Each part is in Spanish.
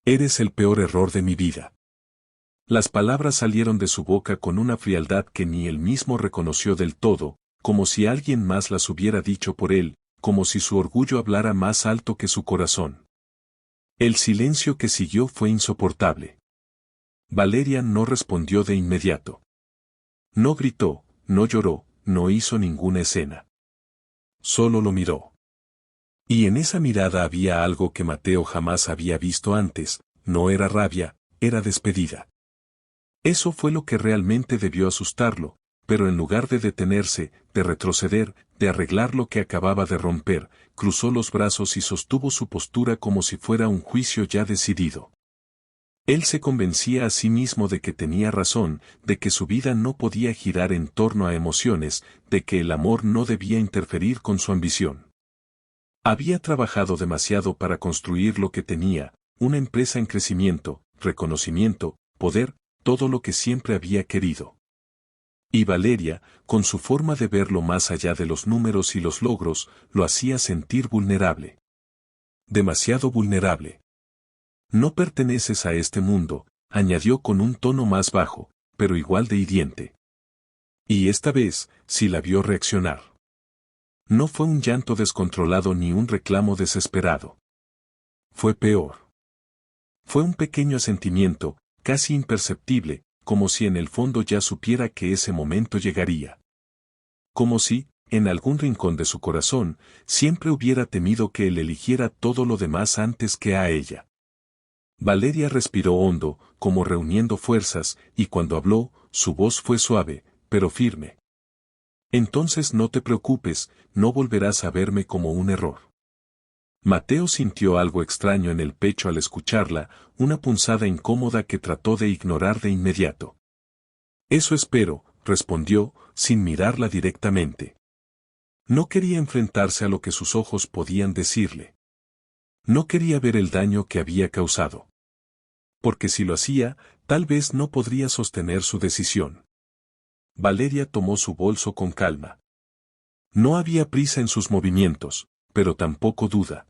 Eres el peor error de mi vida. Las palabras salieron de su boca con una frialdad que ni él mismo reconoció del todo, como si alguien más las hubiera dicho por él, como si su orgullo hablara más alto que su corazón. El silencio que siguió fue insoportable. Valeria no respondió de inmediato. No gritó, no lloró, no hizo ninguna escena. Solo lo miró. Y en esa mirada había algo que Mateo jamás había visto antes, no era rabia, era despedida. Eso fue lo que realmente debió asustarlo, pero en lugar de detenerse, de retroceder, de arreglar lo que acababa de romper, cruzó los brazos y sostuvo su postura como si fuera un juicio ya decidido. Él se convencía a sí mismo de que tenía razón, de que su vida no podía girar en torno a emociones, de que el amor no debía interferir con su ambición. Había trabajado demasiado para construir lo que tenía, una empresa en crecimiento, reconocimiento, poder, todo lo que siempre había querido. Y Valeria, con su forma de verlo más allá de los números y los logros, lo hacía sentir vulnerable. Demasiado vulnerable. No perteneces a este mundo, añadió con un tono más bajo, pero igual de hiriente. Y esta vez, sí la vio reaccionar. No fue un llanto descontrolado ni un reclamo desesperado. Fue peor. Fue un pequeño asentimiento, casi imperceptible, como si en el fondo ya supiera que ese momento llegaría. Como si, en algún rincón de su corazón, siempre hubiera temido que él eligiera todo lo demás antes que a ella. Valeria respiró hondo, como reuniendo fuerzas, y cuando habló, su voz fue suave, pero firme. Entonces no te preocupes, no volverás a verme como un error. Mateo sintió algo extraño en el pecho al escucharla, una punzada incómoda que trató de ignorar de inmediato. Eso espero, respondió, sin mirarla directamente. No quería enfrentarse a lo que sus ojos podían decirle. No quería ver el daño que había causado. Porque si lo hacía, tal vez no podría sostener su decisión. Valeria tomó su bolso con calma. No había prisa en sus movimientos, pero tampoco duda.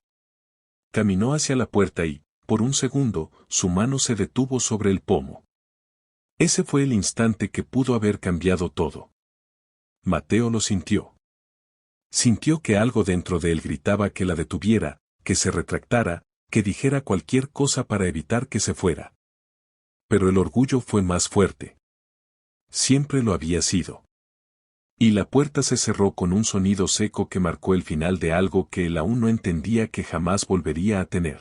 Caminó hacia la puerta y, por un segundo, su mano se detuvo sobre el pomo. Ese fue el instante que pudo haber cambiado todo. Mateo lo sintió. Sintió que algo dentro de él gritaba que la detuviera, que se retractara, que dijera cualquier cosa para evitar que se fuera. Pero el orgullo fue más fuerte. Siempre lo había sido. Y la puerta se cerró con un sonido seco que marcó el final de algo que él aún no entendía que jamás volvería a tener.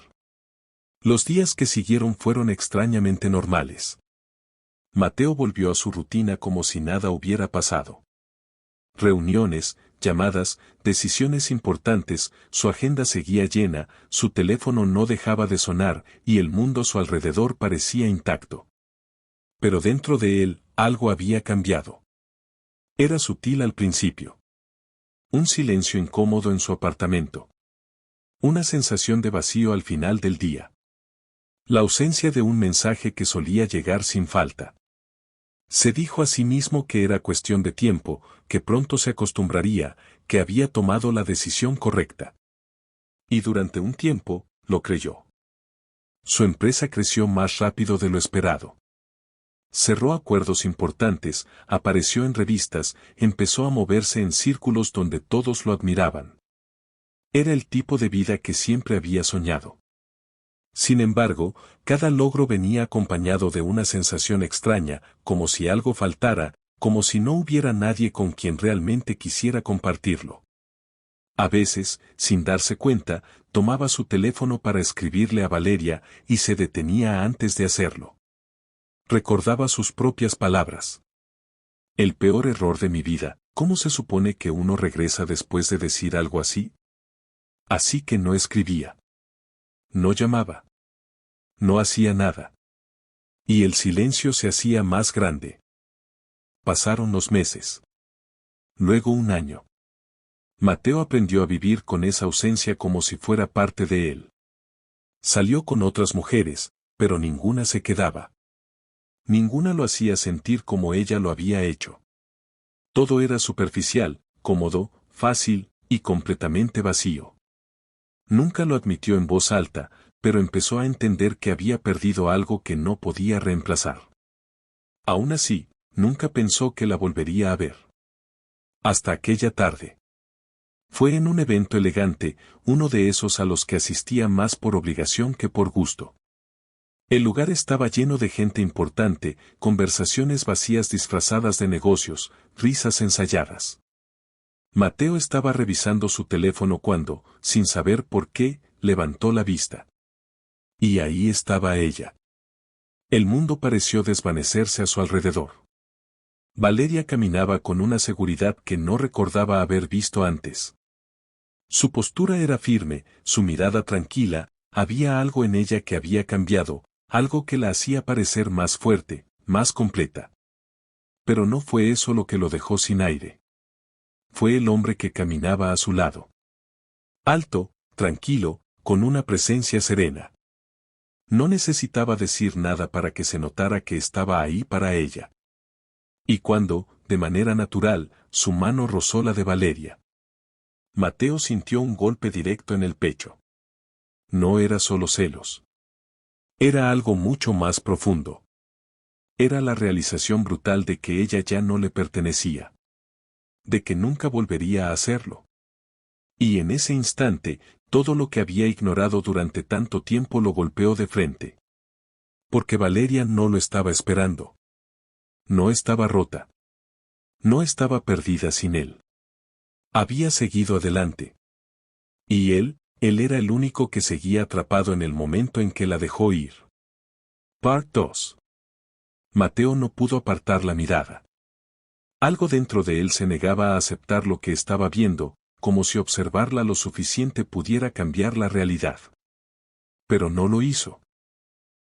Los días que siguieron fueron extrañamente normales. Mateo volvió a su rutina como si nada hubiera pasado. Reuniones, llamadas, decisiones importantes, su agenda seguía llena, su teléfono no dejaba de sonar y el mundo a su alrededor parecía intacto. Pero dentro de él, algo había cambiado. Era sutil al principio. Un silencio incómodo en su apartamento. Una sensación de vacío al final del día. La ausencia de un mensaje que solía llegar sin falta. Se dijo a sí mismo que era cuestión de tiempo, que pronto se acostumbraría, que había tomado la decisión correcta. Y durante un tiempo, lo creyó. Su empresa creció más rápido de lo esperado. Cerró acuerdos importantes, apareció en revistas, empezó a moverse en círculos donde todos lo admiraban. Era el tipo de vida que siempre había soñado. Sin embargo, cada logro venía acompañado de una sensación extraña, como si algo faltara, como si no hubiera nadie con quien realmente quisiera compartirlo. A veces, sin darse cuenta, tomaba su teléfono para escribirle a Valeria y se detenía antes de hacerlo. Recordaba sus propias palabras. El peor error de mi vida, ¿cómo se supone que uno regresa después de decir algo así? Así que no escribía. No llamaba. No hacía nada. Y el silencio se hacía más grande. Pasaron los meses. Luego un año. Mateo aprendió a vivir con esa ausencia como si fuera parte de él. Salió con otras mujeres, pero ninguna se quedaba. Ninguna lo hacía sentir como ella lo había hecho. Todo era superficial, cómodo, fácil, y completamente vacío. Nunca lo admitió en voz alta, pero empezó a entender que había perdido algo que no podía reemplazar. Aún así, nunca pensó que la volvería a ver. Hasta aquella tarde. Fue en un evento elegante, uno de esos a los que asistía más por obligación que por gusto. El lugar estaba lleno de gente importante, conversaciones vacías disfrazadas de negocios, risas ensayadas. Mateo estaba revisando su teléfono cuando, sin saber por qué, levantó la vista. Y ahí estaba ella. El mundo pareció desvanecerse a su alrededor. Valeria caminaba con una seguridad que no recordaba haber visto antes. Su postura era firme, su mirada tranquila, había algo en ella que había cambiado, algo que la hacía parecer más fuerte, más completa. Pero no fue eso lo que lo dejó sin aire. Fue el hombre que caminaba a su lado. Alto, tranquilo, con una presencia serena. No necesitaba decir nada para que se notara que estaba ahí para ella. Y cuando, de manera natural, su mano rozó la de Valeria, Mateo sintió un golpe directo en el pecho. No era solo celos. Era algo mucho más profundo. Era la realización brutal de que ella ya no le pertenecía. De que nunca volvería a hacerlo. Y en ese instante, todo lo que había ignorado durante tanto tiempo lo golpeó de frente. Porque Valeria no lo estaba esperando. No estaba rota. No estaba perdida sin él. Había seguido adelante. Y él era el único que seguía atrapado en el momento en que la dejó ir. Part 2. Mateo no pudo apartar la mirada. Algo dentro de él se negaba a aceptar lo que estaba viendo, como si observarla lo suficiente pudiera cambiar la realidad. Pero no lo hizo.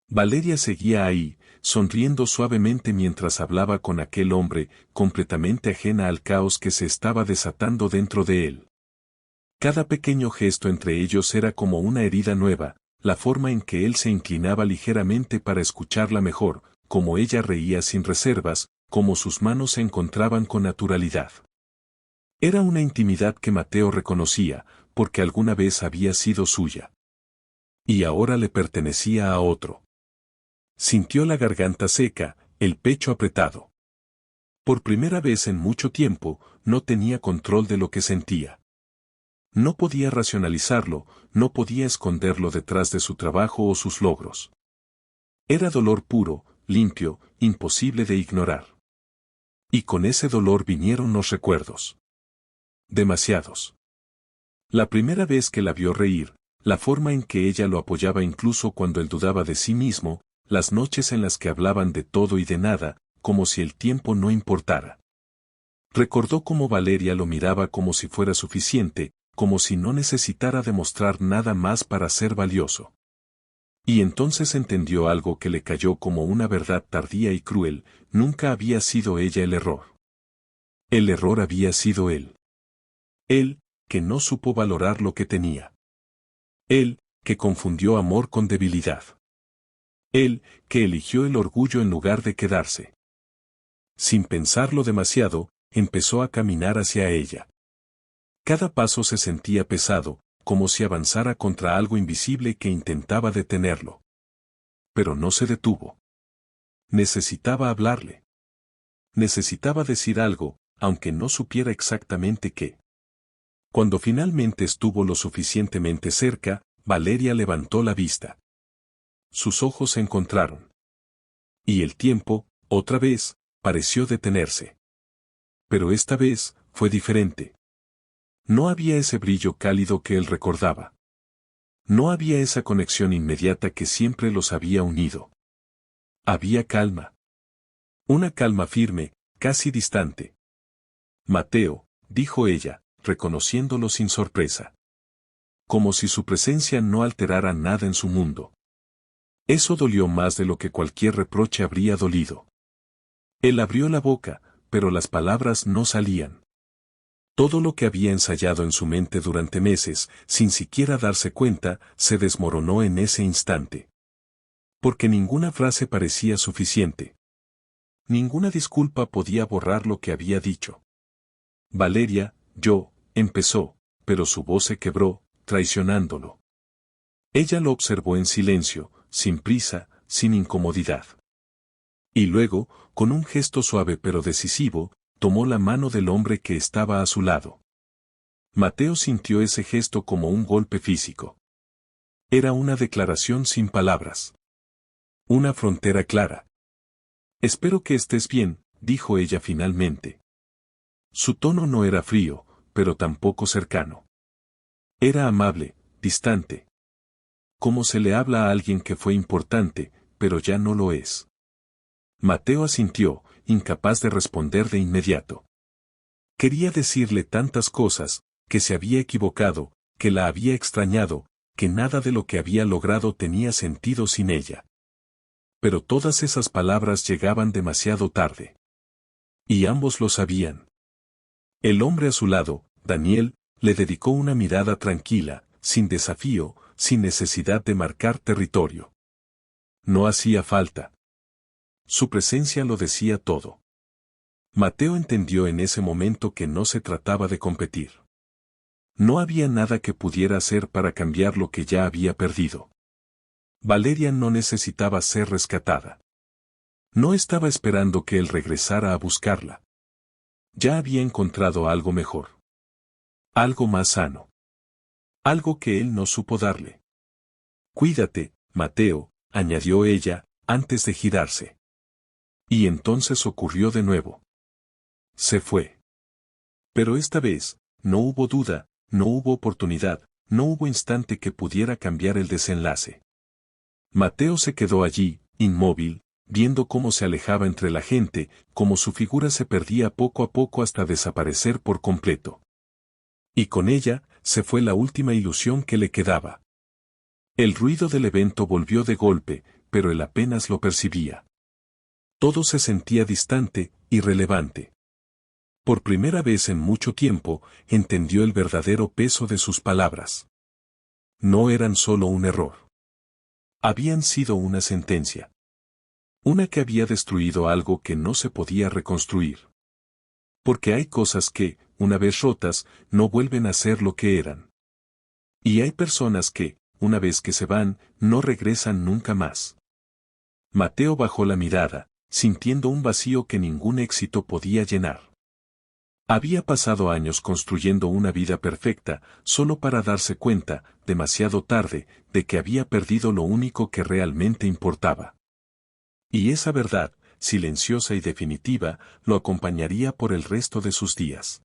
Valeria seguía ahí, sonriendo suavemente mientras hablaba con aquel hombre, completamente ajena al caos que se estaba desatando dentro de él. Cada pequeño gesto entre ellos era como una herida nueva, la forma en que él se inclinaba ligeramente para escucharla mejor, como ella reía sin reservas, como sus manos se encontraban con naturalidad. Era una intimidad que Mateo reconocía, porque alguna vez había sido suya. Y ahora le pertenecía a otro. Sintió la garganta seca, el pecho apretado. Por primera vez en mucho tiempo, no tenía control de lo que sentía. No podía racionalizarlo, no podía esconderlo detrás de su trabajo o sus logros. Era dolor puro, limpio, imposible de ignorar. Y con ese dolor vinieron los recuerdos. Demasiados. La primera vez que la vio reír, la forma en que ella lo apoyaba incluso cuando él dudaba de sí mismo, las noches en las que hablaban de todo y de nada, como si el tiempo no importara. Recordó cómo Valeria lo miraba como si fuera suficiente, como si no necesitara demostrar nada más para ser valioso. Y entonces entendió algo que le cayó como una verdad tardía y cruel: nunca había sido ella el error. El error había sido él. Él, que no supo valorar lo que tenía. Él, que confundió amor con debilidad. Él, que eligió el orgullo en lugar de quedarse. Sin pensarlo demasiado, empezó a caminar hacia ella. Cada paso se sentía pesado, como si avanzara contra algo invisible que intentaba detenerlo. Pero no se detuvo. Necesitaba hablarle. Necesitaba decir algo, aunque no supiera exactamente qué. Cuando finalmente estuvo lo suficientemente cerca, Valeria levantó la vista. Sus ojos se encontraron. Y el tiempo, otra vez, pareció detenerse. Pero esta vez, fue diferente. No había ese brillo cálido que él recordaba. No había esa conexión inmediata que siempre los había unido. Había calma. Una calma firme, casi distante. Mateo, dijo ella, reconociéndolo sin sorpresa. Como si su presencia no alterara nada en su mundo. Eso dolió más de lo que cualquier reproche habría dolido. Él abrió la boca, pero las palabras no salían. Todo lo que había ensayado en su mente durante meses, sin siquiera darse cuenta, se desmoronó en ese instante. Porque ninguna frase parecía suficiente. Ninguna disculpa podía borrar lo que había dicho. Valeria, empezó, pero su voz se quebró, traicionándolo. Ella lo observó en silencio, sin prisa, sin incomodidad. Y luego, con un gesto suave pero decisivo, tomó la mano del hombre que estaba a su lado. Mateo sintió ese gesto como un golpe físico. Era una declaración sin palabras. Una frontera clara. Espero que estés bien, dijo ella finalmente. Su tono no era frío, pero tampoco cercano. Era amable, distante. Como se le habla a alguien que fue importante, pero ya no lo es. Mateo asintió, incapaz de responder de inmediato. Quería decirle tantas cosas, que se había equivocado, que la había extrañado, que nada de lo que había logrado tenía sentido sin ella. Pero todas esas palabras llegaban demasiado tarde. Y ambos lo sabían. El hombre a su lado, Daniel, le dedicó una mirada tranquila, sin desafío, sin necesidad de marcar territorio. No hacía falta. Su presencia lo decía todo. Mateo entendió en ese momento que no se trataba de competir. No había nada que pudiera hacer para cambiar lo que ya había perdido. Valeria no necesitaba ser rescatada. No estaba esperando que él regresara a buscarla. Ya había encontrado algo mejor. Algo más sano. Algo que él no supo darle. Cuídate, Mateo, añadió ella, antes de girarse. Y entonces ocurrió de nuevo. Se fue. Pero esta vez, no hubo duda, no hubo oportunidad, no hubo instante que pudiera cambiar el desenlace. Mateo se quedó allí, inmóvil, viendo cómo se alejaba entre la gente, cómo su figura se perdía poco a poco hasta desaparecer por completo. Y con ella, se fue la última ilusión que le quedaba. El ruido del evento volvió de golpe, pero él apenas lo percibía. Todo se sentía distante, irrelevante. Por primera vez en mucho tiempo, entendió el verdadero peso de sus palabras. No eran solo un error. Habían sido una sentencia. Una que había destruido algo que no se podía reconstruir. Porque hay cosas que, una vez rotas, no vuelven a ser lo que eran. Y hay personas que, una vez que se van, no regresan nunca más. Mateo bajó la mirada, sintiendo un vacío que ningún éxito podía llenar. Había pasado años construyendo una vida perfecta, solo para darse cuenta, demasiado tarde, de que había perdido lo único que realmente importaba. Y esa verdad, silenciosa y definitiva, lo acompañaría por el resto de sus días.